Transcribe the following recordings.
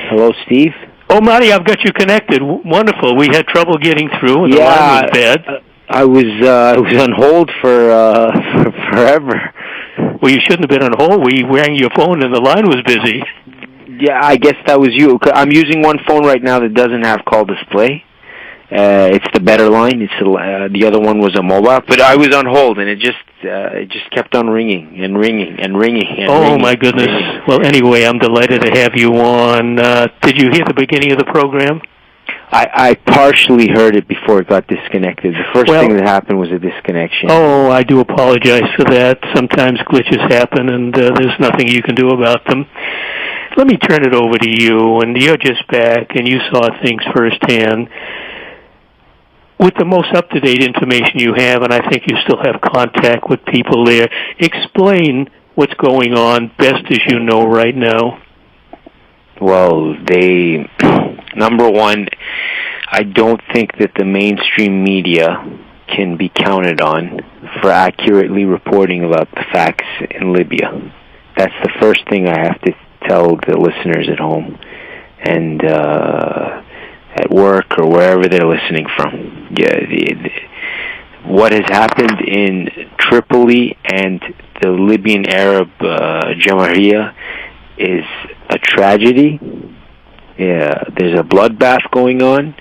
Hello, Steve. Oh, Mahdi, I've got you connected. Wonderful. We had trouble getting through, and the line was bad. I was on hold for forever. Well, you shouldn't have been on hold. We rang your phone, and the line was busy. Yeah, I guess that was you. I'm using one phone right now that doesn't have call display. It's the better line. It's the other one was a mobile, but I was on hold, and it just kept on ringing and ringing and ringing. And ringing, my goodness! Ringing. Well, anyway, I'm delighted to have you on. Did you hear the beginning of the program? I partially heard it before it got disconnected. The first thing that happened was a disconnection. Oh, I do apologize for that. Sometimes glitches happen, and there's nothing you can do about them. Let me turn it over to you, and you're just back, and you saw things firsthand. With the most up-to-date information you have, and I think you still have contact with people there, explain what's going on best as you know right now. Well, number one, I don't think that the mainstream media can be counted on for accurately reporting about the facts in Libya. That's the first thing I have to tell the listeners at home and at work or wherever they're listening from. What has happened in Tripoli and the Libyan Arab Jamahiriya is a tragedy. There's a bloodbath going on.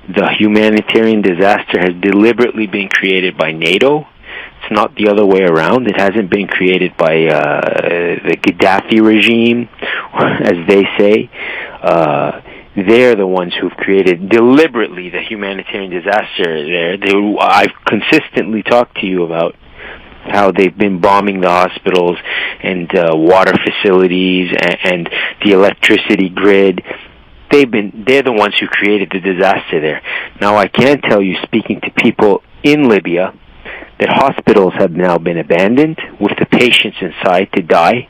The humanitarian disaster has deliberately been created by NATO. It's not the other way around. It hasn't been created by the Gaddafi regime, as they say. They're the ones who've created deliberately the humanitarian disaster there. I've consistently talked to you about how they've been bombing the hospitals and water facilities and the electricity grid. They're the ones who created the disaster there. Now, I can tell you, speaking to people in Libya, that hospitals have now been abandoned with the patients inside to die,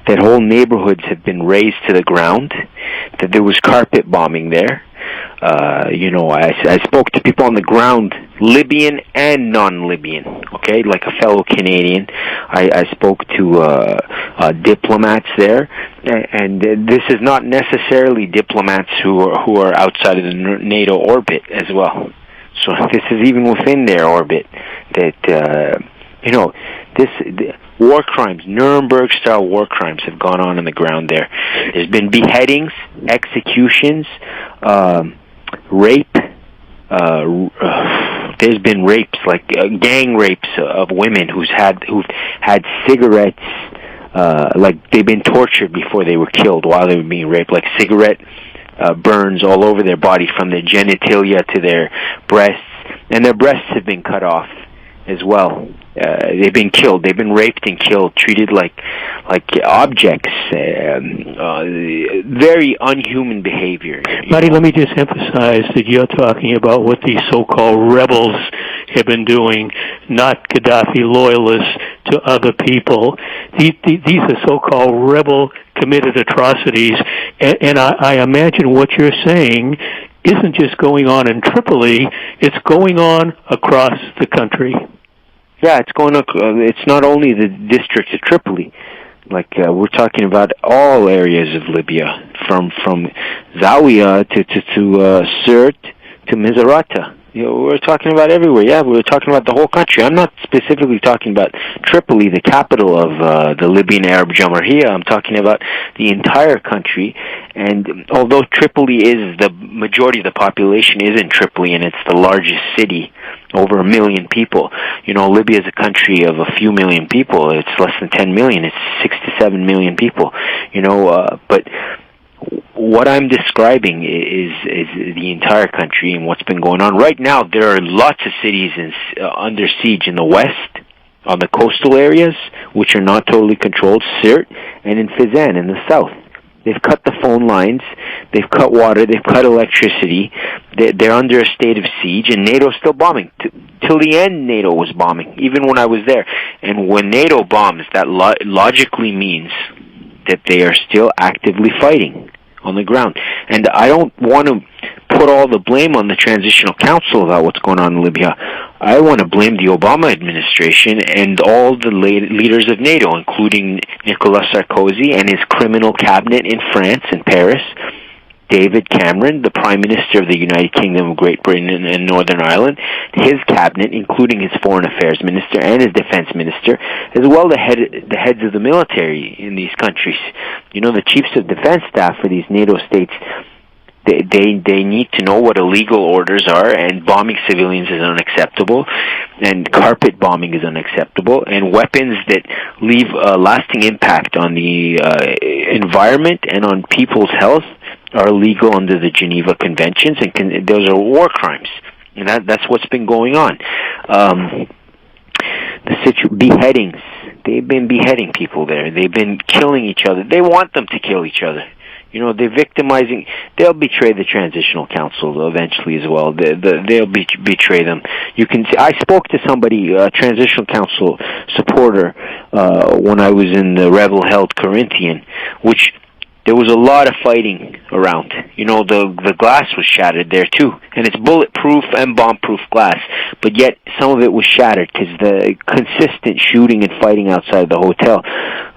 that whole neighborhoods have been razed to the ground, that there was carpet bombing there. I spoke to people on the ground, Libyan and non-Libyan, okay, like a fellow Canadian. I spoke to diplomats there, and this is not necessarily diplomats who are outside of the NATO orbit as well. So this is even within their orbit that, war crimes, Nuremberg-style war crimes have gone on the ground there. There's been beheadings, executions, rape. There's been rapes, like gang rapes of women who've had cigarettes, like they've been tortured before they were killed while they were being raped, like cigarette burns all over their body from their genitalia to their breasts, and their breasts have been cut off as well. They've been killed. They've been raped and killed, treated like objects. Very unhuman behavior. Mahdi, let me just emphasize that you're talking about what these so-called rebels have been doing, not Gaddafi loyalists to other people. These are so-called rebel-committed atrocities, and I imagine what you're saying isn't just going on in Tripoli, it's going on across the country. Yeah, it's going. It's not only the district of Tripoli. Like we're talking about all areas of Libya, from Zawiya to Sirte to Misrata. We're talking about everywhere. Yeah, we're talking about the whole country. I'm not specifically talking about Tripoli, the capital of the Libyan Arab Jamahiriya. I'm talking about the entire country. And although Tripoli is the majority of the population is in Tripoli, and it's the largest city, over 1 million people. Libya is a country of a few million people. It's less than 10 million. It's 6 to 7 million people. But what I'm describing is the entire country and what's been going on. Right now, there are lots of cities under siege in the west, on the coastal areas, which are not totally controlled, Sirte, and in Fezzan in the south. They've cut the phone lines, they've cut water, they've cut electricity, they're under a state of siege, and NATO's still bombing. Till the end, NATO was bombing, even when I was there. And when NATO bombs, that logically means that they are still actively fighting on the ground. And I don't want to put all the blame on the Transitional Council about what's going on in Libya. I want to blame the Obama administration and all the leaders of NATO, including Nicolas Sarkozy and his criminal cabinet in France and Paris, David Cameron, the Prime Minister of the United Kingdom of Great Britain and Northern Ireland, his cabinet, including his Foreign Affairs Minister and his Defense Minister, as well the heads of the military in these countries. You know, the chiefs of defense staff for these NATO states, they need to know what illegal orders are, and bombing civilians is unacceptable, and carpet bombing is unacceptable, and weapons that leave a lasting impact on the environment and on people's health are illegal under the Geneva Conventions, and those are war crimes. And that's what's been going on. Beheadings. They've been beheading people there. They've been killing each other. They want them to kill each other. You know, they're victimizing. They'll betray the Transitional Council eventually as well. They'll betray them. You can see, I spoke to somebody, a Transitional Council supporter, when I was in the rebel-held Corinthian, which there was a lot of fighting around. You know, the glass was shattered there too, and it's bulletproof and bomb-proof glass. But yet some of it was shattered because the consistent shooting and fighting outside the hotel.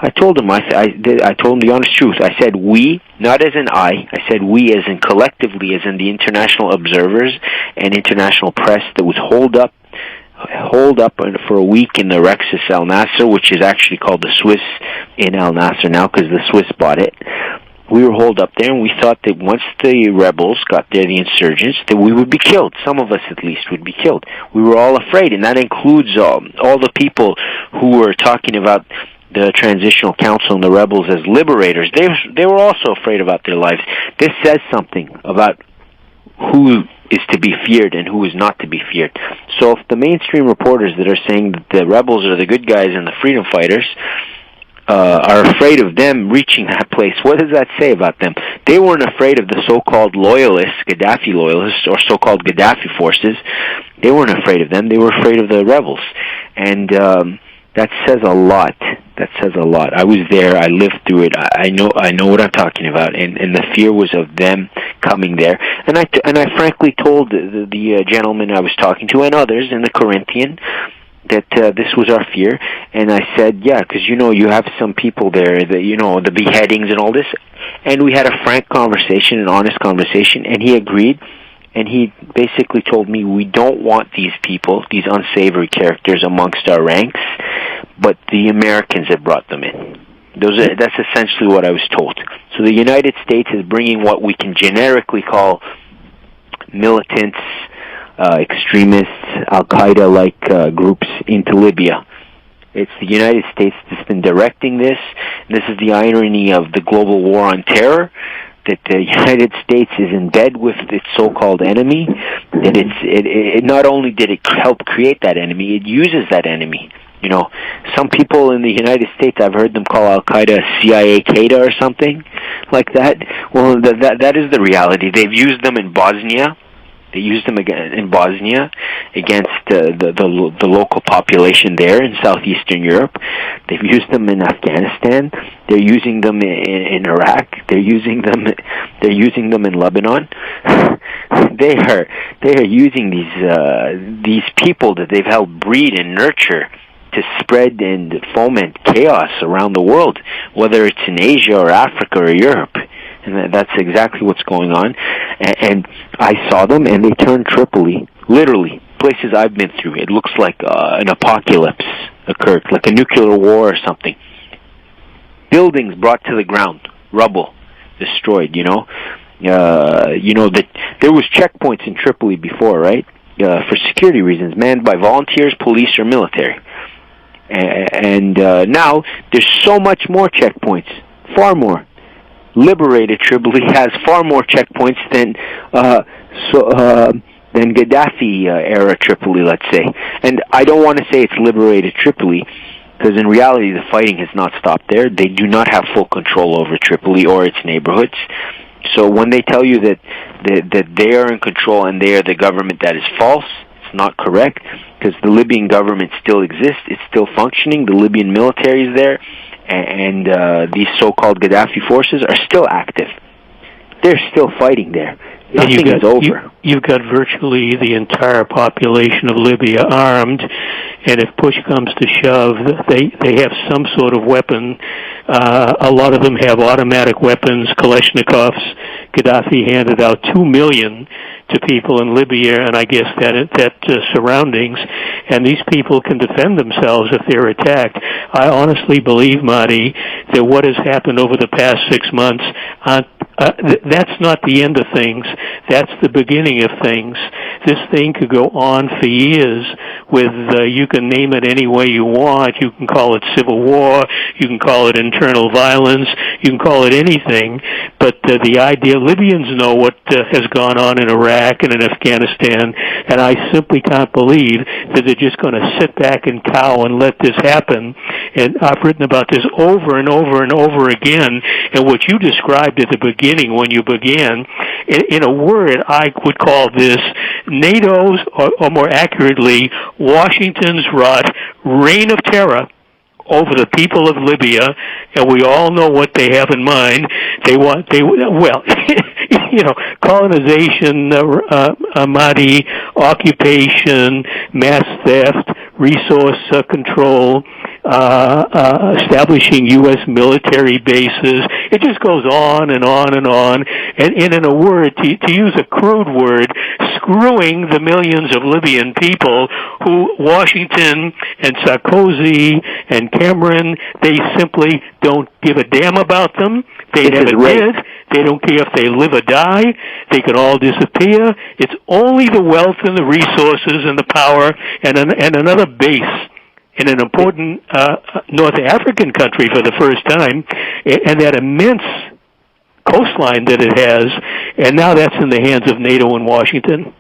I told him, I told him the honest truth. I said we, not as in I said we as in collectively, as in the international observers and international press that was holed up for a week in the Rexus Al Nasser, which is actually called the Swiss in Al Nasser now because the Swiss bought it. We were holed up there, and we thought that once the rebels got there, the insurgents, that we would be killed. Some of us, at least, would be killed. We were all afraid, and that includes all the people who were talking about the Transitional Council and the rebels as liberators. They were also afraid about their lives. This says something about who is to be feared and who is not to be feared. So if the mainstream reporters that are saying that the rebels are the good guys and the freedom fighters are afraid of them reaching that place, what does that say about them? They weren't afraid of the so-called loyalists, Gaddafi loyalists, or so-called Gaddafi forces. They weren't afraid of them. They were afraid of the rebels. And that says a lot. That says a lot. I was there. I lived through it. I know what I'm talking about. And the fear was of them coming there. And I frankly told the gentleman I was talking to and others in the Corinthian that this was our fear. And I said, yeah, because, you know, you have some people there, the beheadings and all this. And we had a frank conversation, an honest conversation, and he agreed. And he basically told me, we don't want these people, these unsavory characters amongst our ranks, but the Americans have brought them in. That's essentially what I was told. So the United States is bringing what we can generically call militants, extremists, Al-Qaeda-like groups into Libya. It's the United States that's been directing this. This is the irony of the global war on terror, that the United States is in bed with its so-called enemy, that it not only did it help create that enemy, it uses that enemy. You know, some people in the United States, I've heard them call Al-Qaeda CIA Qaeda or something like that. Well, that is the reality. They've used them in Bosnia. They used them in Bosnia against the local population there in southeastern Europe. They've used them in Afghanistan. They're using them in Iraq. They're using them in Lebanon. They are using these people that they've helped breed and nurture to spread and foment chaos around the world, whether it's in Asia or Africa or Europe. And that's exactly what's going on. And I saw them, and they turned Tripoli, literally, places I've been through. It looks like an apocalypse occurred, like a nuclear war or something. Buildings brought to the ground, rubble, destroyed, that there was checkpoints in Tripoli before, right? For security reasons, manned by volunteers, police, or military. And now there's so much more checkpoints, far more. Liberated Tripoli has far more checkpoints than Gaddafi era Tripoli, let's say. And I don't want to say it's liberated Tripoli, because in reality the fighting has not stopped there. They do not have full control over Tripoli or its neighborhoods. So when they tell you that they are in control and they are the government, that is false. It's not correct, because the Libyan government still exists. It's still functioning. The Libyan military is there. And these so-called Gaddafi forces are still active. They're still fighting there. Nothing is over. You've got virtually the entire population of Libya armed, and if push comes to shove, they have some sort of weapon. A lot of them have automatic weapons, Kalashnikovs. Gaddafi handed out 2 million to people in Libya, and I guess that surroundings, and these people can defend themselves if they're attacked. I honestly believe, Mahdi, that what has happened over the past 6 months, that's not the end of things. That's the beginning of things. This thing could go on for years with, you can name it any way you want. You can call it civil war. You can call it internal violence. You can call it anything. But the idea, Libyans know what has gone on in Iraq and in Afghanistan, and I simply can't believe that they're just going to sit back and cow and let this happen. And I've written about this over and over and over again, and what you described at the beginning when you began, in a word, I would call this NATO's, or more accurately, Washington's wrought reign of terror over the people of Libya, and we all know what they have in mind. Colonization, Mahdi, occupation, mass theft, resource control, establishing U.S. military bases. It just goes on and on and on. And in a word, to use a crude word, screwing the millions of Libyan people who Washington and Sarkozy and Cameron, they simply don't give a damn about them. They never did. They don't care if they live or die. They can all disappear. It's only the wealth and the resources and the power and another base in an important North African country for the first time, and that immense coastline that it has, and now that's in the hands of NATO and Washington.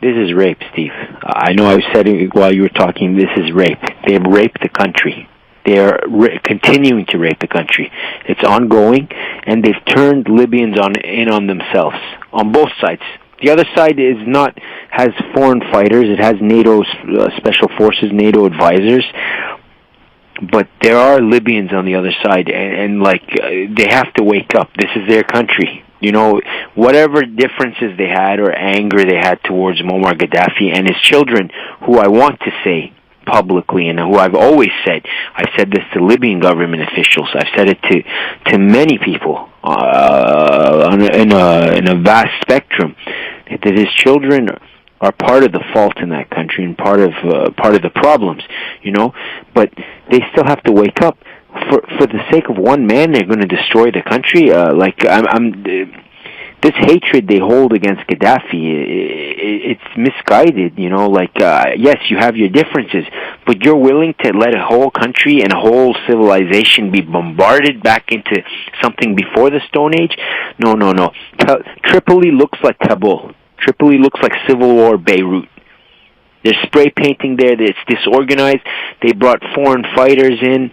This is rape, Steve. I know I said it while you were talking. This is rape. They have raped the country. They are continuing to rape the country. It's ongoing, and they've turned Libyans in on themselves on both sides. The other side has foreign fighters. It has NATO's special forces, NATO advisors. But there are Libyans on the other side, and they have to wake up. This is their country. You know, whatever differences they had or anger they had towards Muammar Gaddafi and his children, who I want to say publicly, and who I've always said, I've said this to Libyan government officials, I've said it to many people in a vast spectrum, that his children are part of the fault in that country and part of the problems, you know. But they still have to wake up. For the sake of one man, they're going to destroy the country. This hatred they hold against Gaddafi, it's misguided, you know. Yes, you have your differences, but you're willing to let a whole country and a whole civilization be bombarded back into something before the Stone Age? No. Tripoli looks like Kabul. Tripoli looks like Civil War Beirut. They're spray painting there. It's disorganized. They brought foreign fighters in.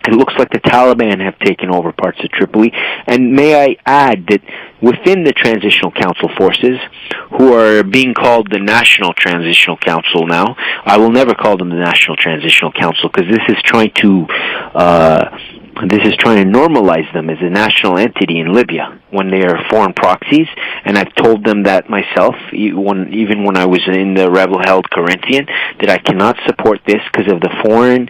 It looks like the Taliban have taken over parts of Tripoli. And may I add that within the Transitional Council forces, who are being called the National Transitional Council now, I will never call them the National Transitional Council, because this is trying to normalize them as a national entity in Libya when they are foreign proxies. And I've told them that myself, even when I was in the rebel-held Corinthian, that I cannot support this because of the foreign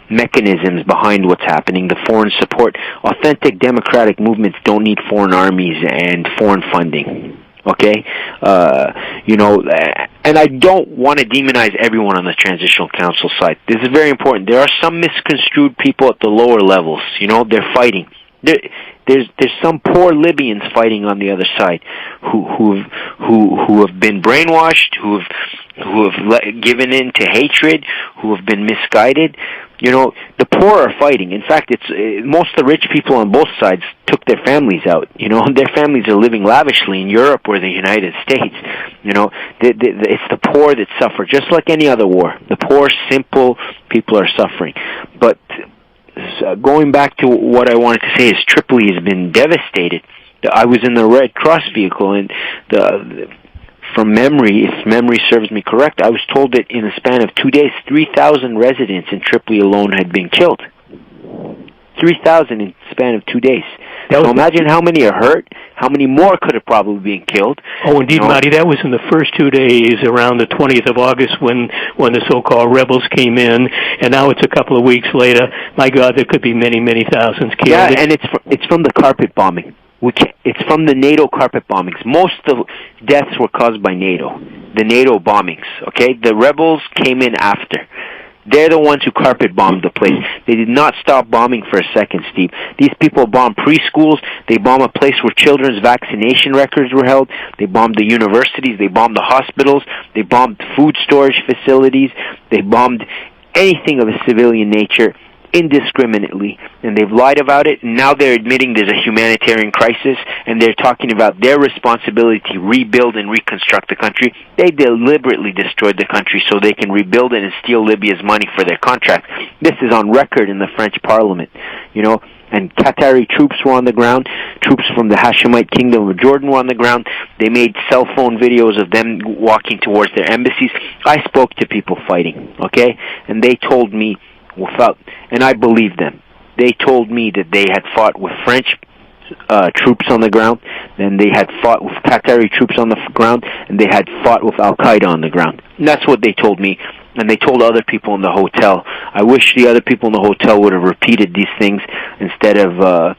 mechanisms behind what's happening, the foreign support. Authentic democratic movements don't need foreign armies and foreign funding. Okay? And I don't want to demonize everyone on the Transitional Council side. This is very important. There are some misconstrued people at the lower levels. You know, they're fighting. There's some poor Libyans fighting on the other side who have been brainwashed, who have given in to hatred, who have been misguided. You know, the poor are fighting. In fact, most of the rich people on both sides took their families out. You know, their families are living lavishly in Europe or the United States. You know, it's the poor that suffer, just like any other war. The poor, simple people are suffering. But going back to what I wanted to say is Tripoli has been devastated. I was in the Red Cross vehicle, and from memory, if memory serves me correct, I was told that in a span of 2 days, 3,000 residents in Tripoli alone had been killed. 3,000 in the span of 2 days. So imagine how many are hurt, how many more could have probably been killed. Oh, indeed, Mahdi. That was in the first 2 days around the 20th of August when the so-called rebels came in, and now it's a couple of weeks later. My God, there could be many, many thousands killed. Yeah, and it's from the carpet bombing. It's from the NATO carpet bombings. Most of the deaths were caused by NATO, the NATO bombings, okay? The rebels came in after. They're the ones who carpet bombed the place. They did not stop bombing for a second, Steve. These people bombed preschools. They bombed a place where children's vaccination records were held. They bombed the universities. They bombed the hospitals. They bombed food storage facilities. They bombed anything of a civilian nature indiscriminately, and they've lied about it, and now they're admitting there's a humanitarian crisis, and they're talking about their responsibility to rebuild and reconstruct the country. They deliberately destroyed the country so they can rebuild it and steal Libya's money for their contract. This is on record in the French Parliament, and Qatari troops were on the ground. Troops from the Hashemite Kingdom of Jordan were on the ground. They made cell phone videos of them walking towards their embassies. I spoke to people fighting, okay, and they told me and I believe them. They told me that they had fought with French troops on the ground, and they had fought with Qatari troops on the ground, and they had fought with Al-Qaeda on the ground. And that's what they told me, and they told other people in the hotel. I wish the other people in the hotel would have repeated these things instead of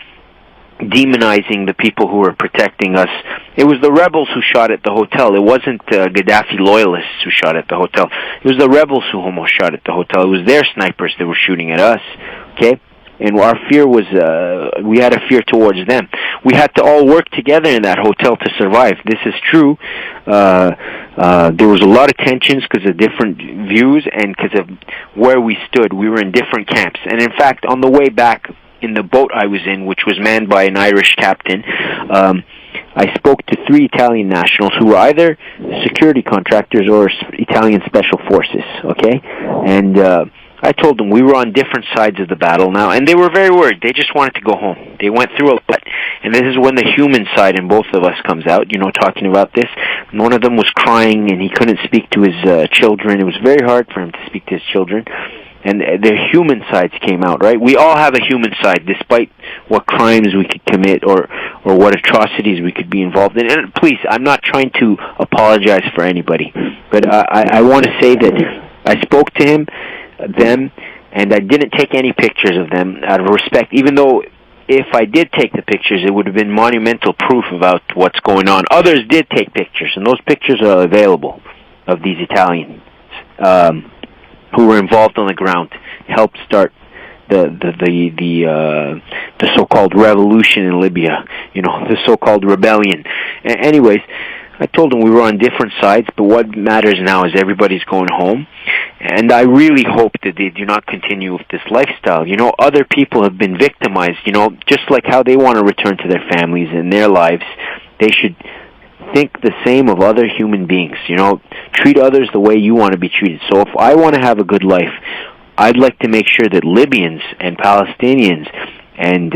demonizing the people who were protecting us. It was the rebels who shot at the hotel. It wasn't Gaddafi loyalists who shot at the hotel. It was the rebels who almost shot at the hotel. It was their snipers that were shooting at us, okay? And our fear was, we had a fear towards them. We had to all work together in that hotel to survive. This is true. There was a lot of tensions because of different views and because of where we stood. We were in different camps. And in fact, on the way back, in the boat I was in, which was manned by an Irish captain, I spoke to 3 Italian nationals who were either security contractors or Italian special forces, okay? And I told them we were on different sides of the battle now, and they were very worried. They just wanted to go home. They went through a lot, and this is when the human side in both of us comes out, talking about this. And one of them was crying, and he couldn't speak to his children. It was very hard for him to speak to his children. And their human sides came out, right? We all have a human side, despite what crimes we could commit or what atrocities we could be involved in. And please, I'm not trying to apologize for anybody, but I want to say that I spoke to them, and I didn't take any pictures of them out of respect, even though if I did take the pictures, it would have been monumental proof about what's going on. Others did take pictures, and those pictures are available of these Italians who were involved on the ground, helped start the so-called revolution in Libya, the so-called rebellion. Anyways, I told them we were on different sides, but what matters now is everybody's going home, and I really hope that they do not continue with this lifestyle. Other people have been victimized, just like how they want to return to their families and their lives. They should think the same of other human beings, treat others the way you want to be treated. So if I want to have a good life, I'd like to make sure that Libyans and Palestinians and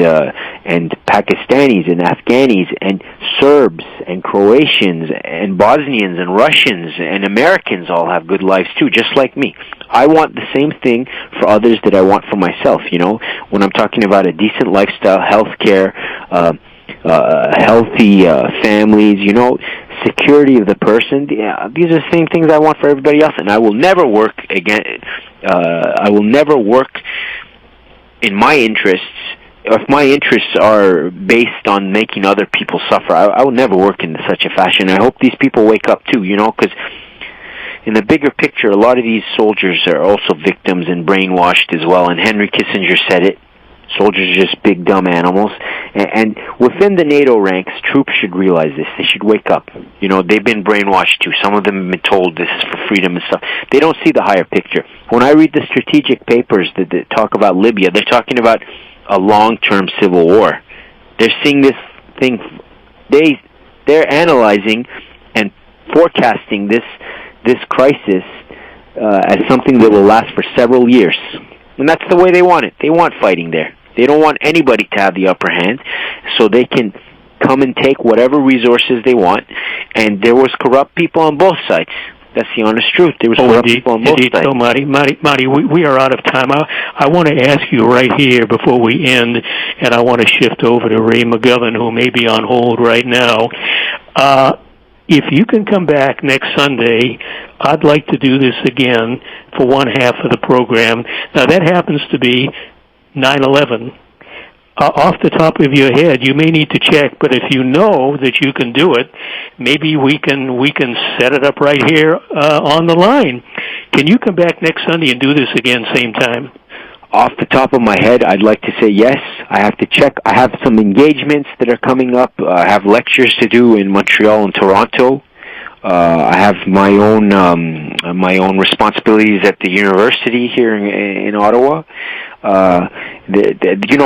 Pakistanis and Afghanis and Serbs and Croatians and Bosnians and Russians and Americans all have good lives too, just like me. I want the same thing for others that I want for myself, when I'm talking about a decent lifestyle, healthcare, healthy families, security of the person. Yeah, these are the same things I want for everybody else, and I will never work again. I will never work in my interests. If my interests are based on making other people suffer, I will never work in such a fashion. I hope these people wake up too, because in the bigger picture, a lot of these soldiers are also victims and brainwashed as well. And Henry Kissinger said it. Soldiers are just big, dumb animals. And within the NATO ranks, troops should realize this. They should wake up. They've been brainwashed too. Some of them have been told this is for freedom and stuff. They don't see the higher picture. When I read the strategic papers that talk about Libya, they're talking about a long-term civil war. They're seeing this thing. They're analyzing and forecasting this crisis as something that will last for several years. And that's the way they want it. They want fighting there. They don't want anybody to have the upper hand, so they can come and take whatever resources they want. And there was corrupt people on both sides. That's the honest truth. There was corrupt people on both sides. So, Mahdi, we are out of time. I want to ask you right here before we end, and I want to shift over to Ray McGovern, who may be on hold right now. If you can come back next Sunday, I'd like to do this again for one half of the program. Now, that happens to be 9/11. Off the top of your head, you may need to check, but if you know that you can do it, maybe we can set it up right here on the line. Can you come back next Sunday and do this again, same time? Off the top of my head, I'd like to say yes. I have to check. I have some engagements that are coming up. I have lectures to do in Montreal and Toronto. I have my own responsibilities at the university here in Ottawa.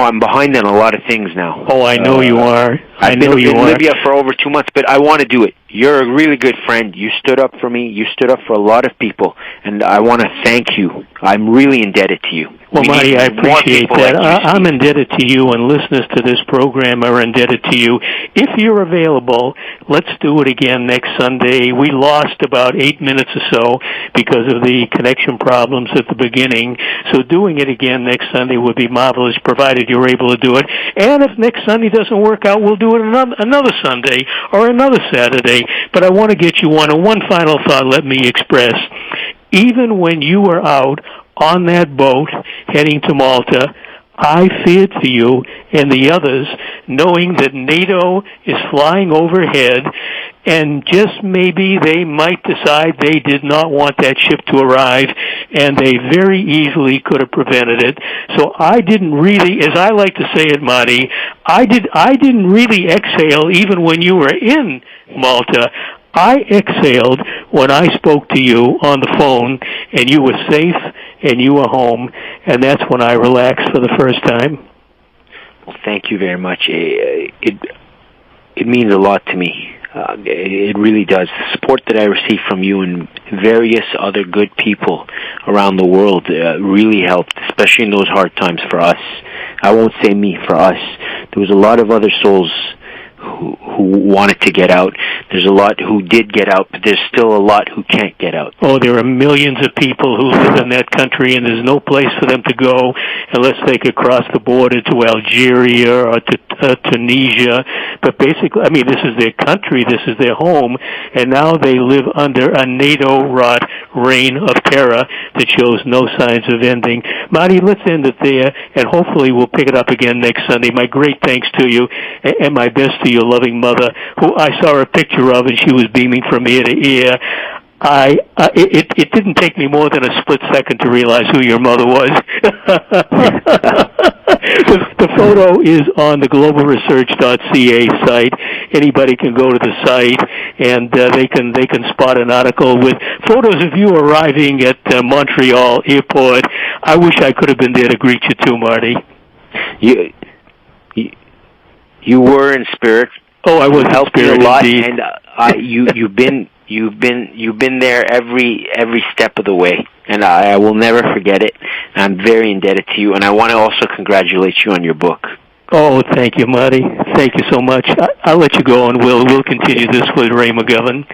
I'm behind on a lot of things now. Oh, I know you are. I've been in Libya for over 2 months, but I want to do it. You're a really good friend. You stood up for me. You stood up for a lot of people, and I want to thank you. I'm really indebted to you. Well, Mahdi, I appreciate that. I'm indebted to you, and listeners to this program are indebted to you. If you're available, let's do it again next Sunday. We lost about 8 minutes or so because of the connection problems at the beginning, so doing it again next Sunday would be marvelous, provided you're able to do it. And if next Sunday doesn't work out, we'll do it another Sunday or another Saturday. But I want to get you one final thought let me express. Even when you were out on that boat heading to Malta, I feared for you and the others, knowing that NATO is flying overhead, and just maybe they might decide they did not want that ship to arrive, and they very easily could have prevented it. So I didn't really, as I like to say it, Mahdi, I didn't really exhale even when you were in Malta. I exhaled when I spoke to you on the phone, and you were safe, and you were home, and that's when I relaxed for the first time. Well, thank you very much. It means a lot to me. It really does. The support that I receive from you and various other good people around the world really helped, especially in those hard times for us. I won't say me, for us. There was a lot of other souls who wanted to get out. There's a lot who did get out, but there's still a lot who can't get out. Oh, there are millions of people who live in that country, and there's no place for them to go unless they could cross the border to Algeria or to Tunisia. But basically, I mean, this is their country, this is their home, and now they live under a NATO-wrought reign of terror that shows no signs of ending. Mahdi, let's end it there, and hopefully we'll pick it up again next Sunday. My great thanks to you, and my best to your loving mother, who I saw a picture of, and she was beaming from ear to ear. It didn't take me more than a split second to realize who your mother was. The photo is on the globalresearch.ca site. Anybody can go to the site, and they can spot an article with photos of you arriving at Montreal airport. I wish I could have been there to greet you too, Marty. You were in spirit. Oh, I was helped in spirit me a lot, indeed. And you've been there every step of the way, and I will never forget it. And I'm very indebted to you, and I want to also congratulate you on your book. Oh, thank you, Marty. Thank you so much. I'll let you go, and we'll continue this with Ray McGovern.